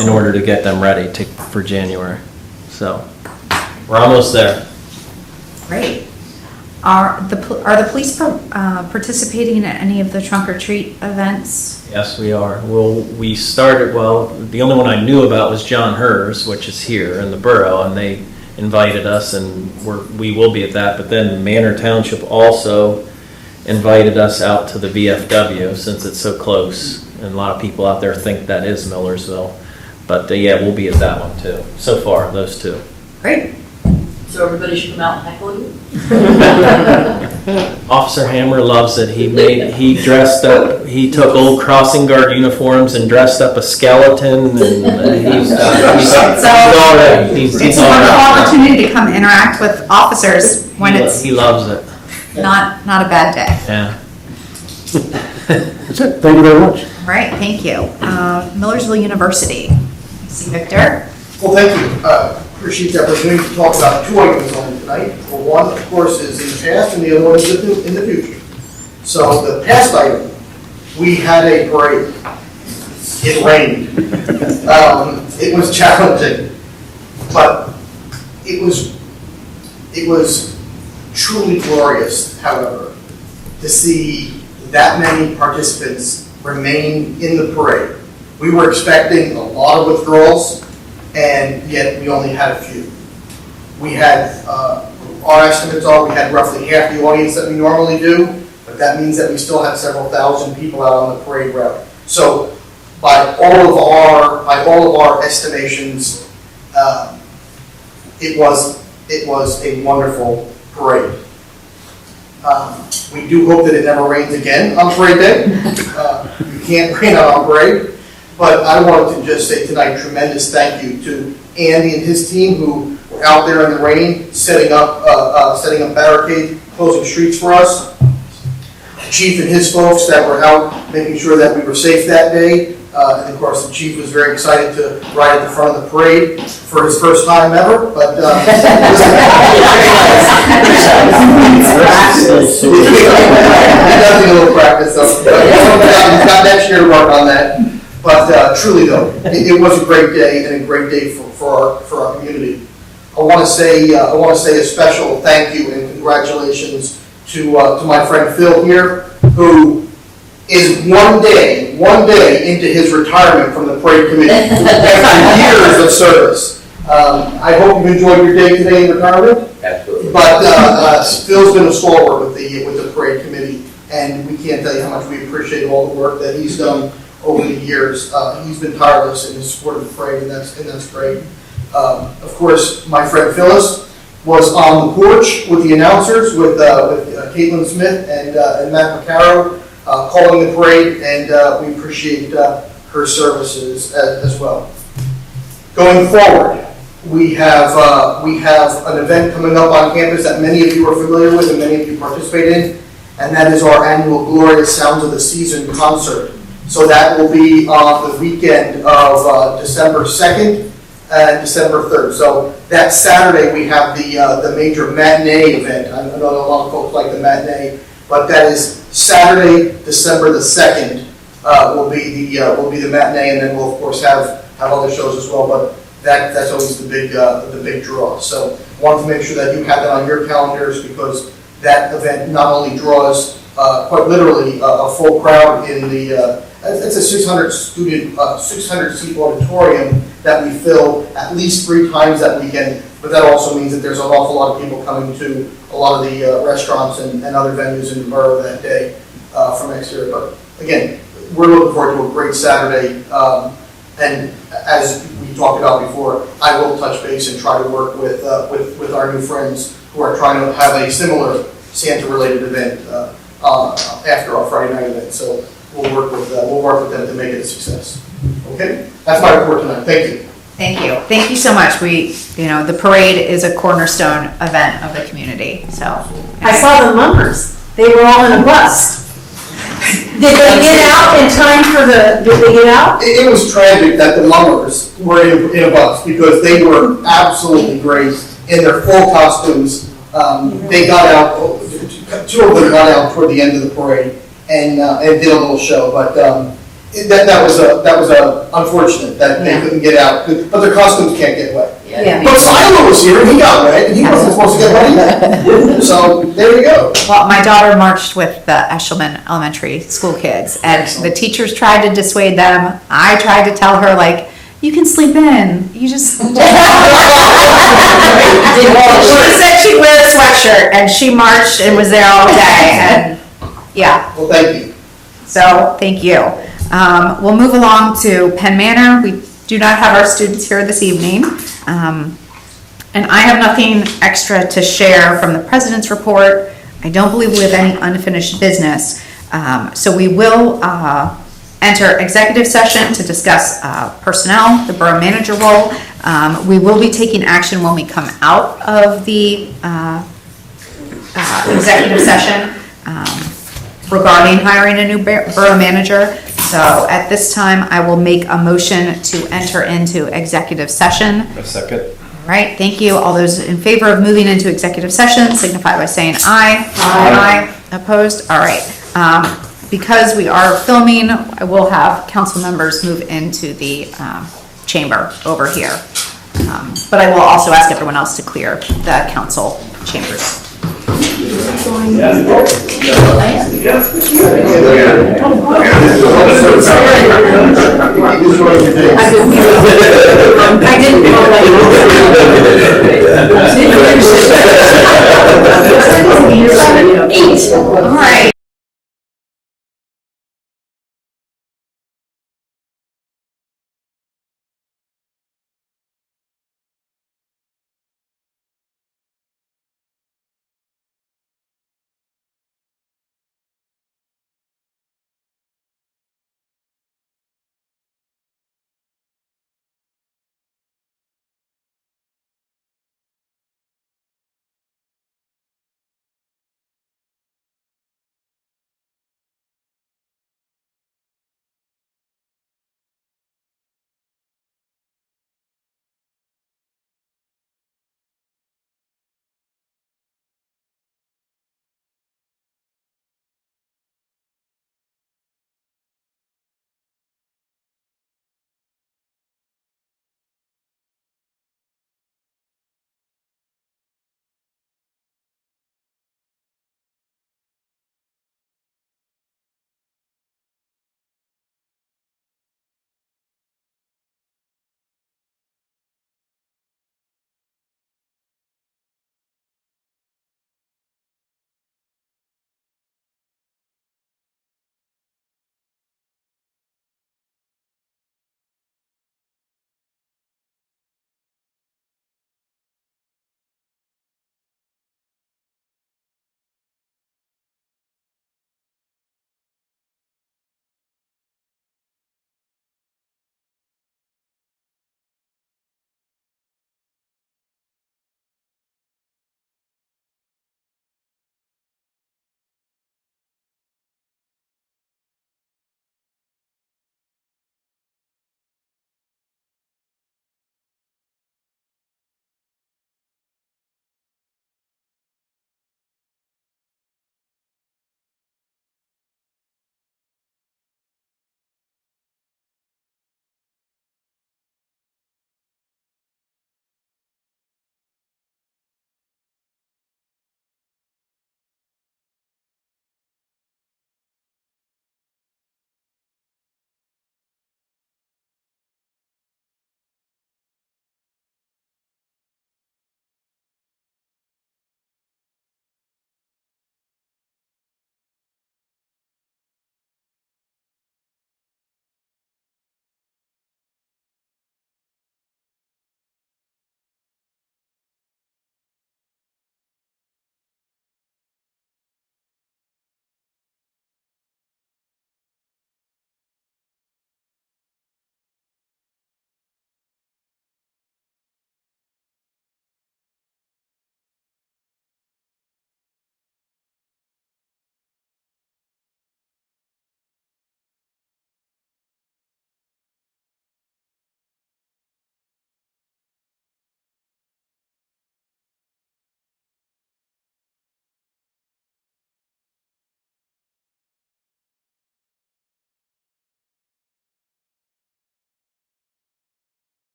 in order to get them ready for January. So we're almost there. Great. Are the police participating in any of the trunk or treat events? Yes, we are. We started, the only one I knew about was John Hers, which is here in the borough, and they invited us, and we will be at that. But then Manor Township also invited us out to the VFW since it's so close, and a lot of people out there think that is Millersville. But yeah, we'll be at that one too. So far, those two. Great. So everybody should come out and heckle you? Officer Hammer loves it. He dressed up, he took old crossing guard uniforms and dressed up a skeleton, and he's all right. He's It's a all wonderful right. opportunity to come interact with officers when it's He loves it. not a bad day. Yeah. That's it, thank you very much. All right, thank you. Millersville University. See Victor? Well, thank you. Appreciate the opportunity to talk about two items on tonight. Well, one, of course, is in the past, and the other one is in the future. So the past item, we had a parade. It rained. It was challenging, but it was truly glorious, however, to see that many participants remain in the parade. We were expecting a lot of withdrawals, and yet we only had a few. We had, our estimates are, we had roughly half the audience that we normally do, but that means that we still had several thousand people out on the parade route. So by all of our estimations, it was a wonderful parade. We do hope that it never rains again on parade day. You can't rain out on parade. But I wanted to just say tonight, tremendous thank you to Andy and his team who were out there in the rain, setting up barricades, closing streets for us. The chief and his folks that were out making sure that we were safe that day. And of course, the chief was very excited to ride at the front of the parade for his first time ever. But he does need a little practice, so he's got next year to work on that. But truly, though, it was a great day and a great day for our community. I want to say a special thank you and congratulations to my friend Phil here, who is one day into his retirement from the parade committee after years of service. I hope you enjoyed your day today in retirement. Absolutely. But Phil's been a stalwart with the parade committee, and we can't tell you how much we appreciate all the work that he's done over the years. He's been tireless in his support of the parade, and that's great. Of course, my friend Phyllis was on the porch with the announcers, with Caitlin Smith and Matt McCarrow calling the parade, and we appreciate her services as well. Going forward, we have an event coming up on campus that many of you are familiar with and many of you participate in, and that is our annual Glorious Sounds of the Season concert. So that will be on the weekend of December 2nd and December 3rd. So that Saturday we have the major matinee event. I know a lot of folks like the matinee, but that is Saturday, December the 2nd will be the matinee, and then we'll of course have other shows as well. But that's always the big draw. So wanted to make sure that you have that on your calendars, because that event not only draws quite literally a full crowd in the. It's a 600 seat auditorium that we fill at least 3 times that weekend, but that also means that there's an awful lot of people coming to a lot of the restaurants and other venues in the borough that day from exterior. But again, we're looking forward to a great Saturday, and as we talked about before, I will touch base and try to work with our new friends who are trying to have a similar Santa-related event after our Friday night event. So we'll work with them to make it a success. Okay, that's my report tonight. Thank you. Thank you so much. The parade is a cornerstone event of the community. So I saw the mummers. They were all in a bus. Did they get out in time for did they get out? It was tragic that the mummers were in a bus, because they were absolutely great in their full costumes. They got out, 2 of them got out toward the end of the parade and did a little show, but that was unfortunate that they couldn't get out, but their costumes can't get wet. Yeah. But Silo was here, and he got wet, and he wasn't supposed to get wet either. So there you go. Well, my daughter marched with the Eshelman Elementary School kids, and the teachers tried to dissuade them. I tried to tell her, like, you can sleep in. You just. She said she'd wear a sweatshirt, and she marched and was there all day. And yeah. Well, thank you. So thank you. We'll move along to Penn Manor. We do not have our students here this evening. And I have nothing extra to share from the president's report. I don't believe we have any unfinished business. So we will enter executive session to discuss personnel, the borough manager role. We will be taking action when we come out of the executive session regarding hiring a new borough manager. So at this time, I will make a motion to enter into executive session. A second. All right, thank you. All those in favor of moving into executive session signify by saying aye. Aye. Opposed? All right. Because we are filming, I will have council members move into the chamber over here. But I will also ask everyone else to clear the council chambers. I didn't know